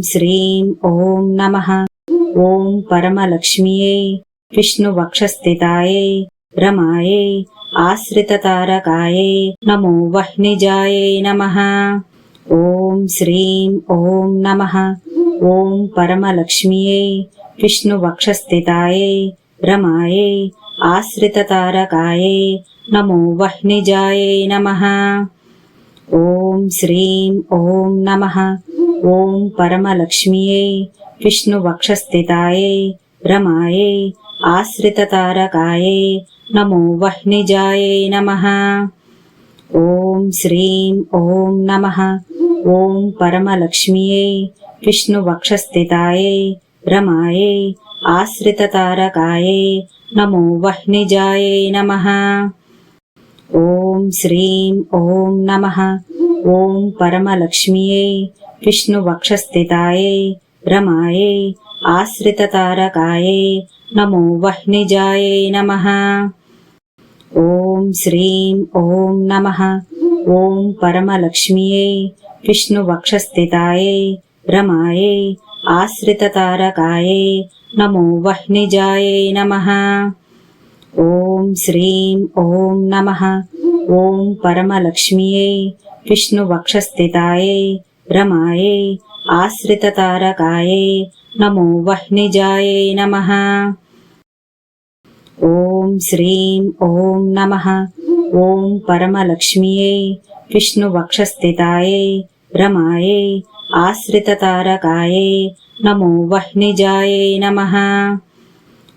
శ్రీం ఓం నమః ఓం పరమలక్ష్మ్యై విష్ణువక్షస్థితాయై రమాయై ఆశ్రితతారకాయై నమో వహ్నిజాయై నమః ఓం శ్రీం ఓం నమః ఓం పరమలక్ష్మ్యై విష్ణువక్షస్థితాయై రమాయై ఆశ్రితతారకాయై నమో వహ్నిజాయై నమః ఓం శ్రీం ఓం నమః ఓం పరమలక్ష్మ్యై విష్ణువక్షస్థితాయై రమాయై ఆశ్రితతారకాయై నమో వహ్నిజాయై నమః ఓం శ్రీం ఓం నమః ఓం పరమలక్ష్మ్యై విష్ణువక్షస్థితాయై రమాయై ఆశ్రితతారకాయై నమో వహ్నిజాయై నమః ఓం శ్రీం ఓం నమః ఓం పరమలక్ష్మ్యై విష్ణువక్షస్థితాయై రమాయై ఆశ్రితతారకాయై నమో వహ్నిజాయై నమః ఓం శ్రీం ఓం నమః ఓం పరమలక్ష్మ్యై విష్ణువక్షస్థితాయై రమాయై ఆశ్రితతారకాయై నమో వహ్నిజాయై నమః ఓం శ్రీం ఓం నమః ఓం పరమలక్ష్మ్యై విష్ణువక్షస్థితాయై రమాయై ఆశ్రితతారకాయై నమో వహ్నిజాయై నమః ఓం శ్రీం ఓం నమః ఓం పరమలక్ష్మ్యై విష్ణువక్షస్థితాయై రమాయై ఆశ్రితతారకాయై నమో వహ్నిజాయై నమః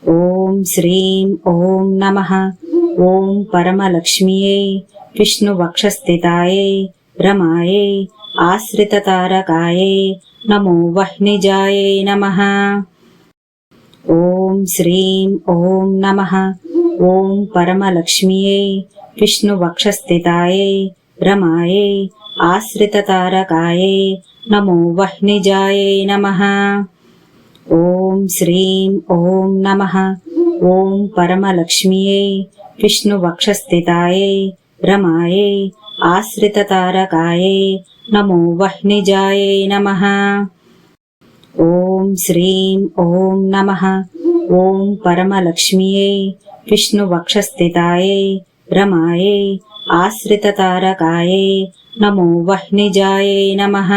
ఓం శ్రీం ఓం నమః ఓం పరమలక్ష్మ్యై విష్ణువక్షస్థితాయై రమాయై ఆశ్రితతారకాయై నమో వహ్నిజాయై నమః ఓం శ్రీం ఓం నమః ఓం పరమలక్ష్మ్యై విష్ణువక్షస్థితాయై రమాయై ఆశ్రితతారకాయై నమో వహ్నిజాయై నమః ఓం శ్రీం ఓం నమః ఓం పరమలక్ష్మ్యై విష్ణువక్షస్థితాయై రమాయై ఆశ్రితతారకాయై నమో వహ్నిజాయై నమః ఓం శ్రీం ఓం నమః ఓం పరమలక్ష్మ్యై విష్ణువక్షస్థితాయై రమాయై ఆశ్రితతారకాయై నమో వహ్నిజాయై నమః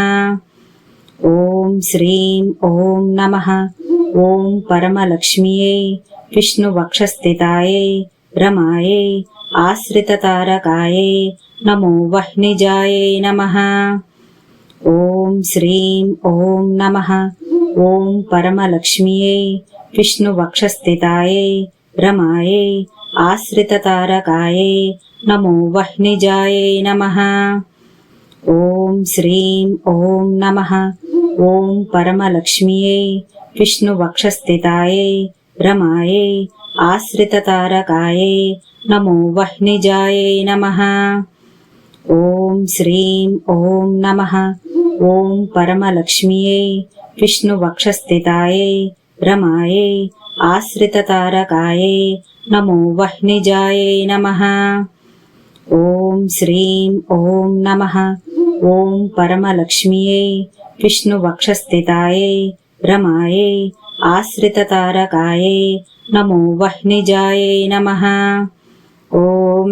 ఓం శ్రీం ఓం నమః ఓం పరమలక్ష్మ్యై విష్ణువక్షస్థితాయై రమాయై ఆశ్రితతారకాయై నమో వహ్నిజాయై నమః ఓం శ్రీం ఓం నమః ఓం పరమలక్ష్మ్యై విష్ణువక్షస్థితాయై రమాయై ఆశ్రితతారకాయై నమో వహ్నిజాయై నమః ఓం శ్రీం ఓం నమః ఓం పరమలక్ష్మ్యై విష్ణువక్షస్థితాయై రమాయై ఆశ్రితతారకాయై నమో వహ్నిజాయై నమః ఓం శ్రీం ఓం నమః ఓం పరమలక్ష్మ్యై విష్ణువక్షస్థితాయై రమాయై ఆశ్రితతారకాయై నమో వహ్నిజాయై నమః ఓం శ్రీం ఓం నమః ఓం పరమలక్ష్మ్యై విష్ణువక్షస్థితాయై రమాయై ఆశ్రితతారకాయై నమో వహ్నిజాయై నమః ఓం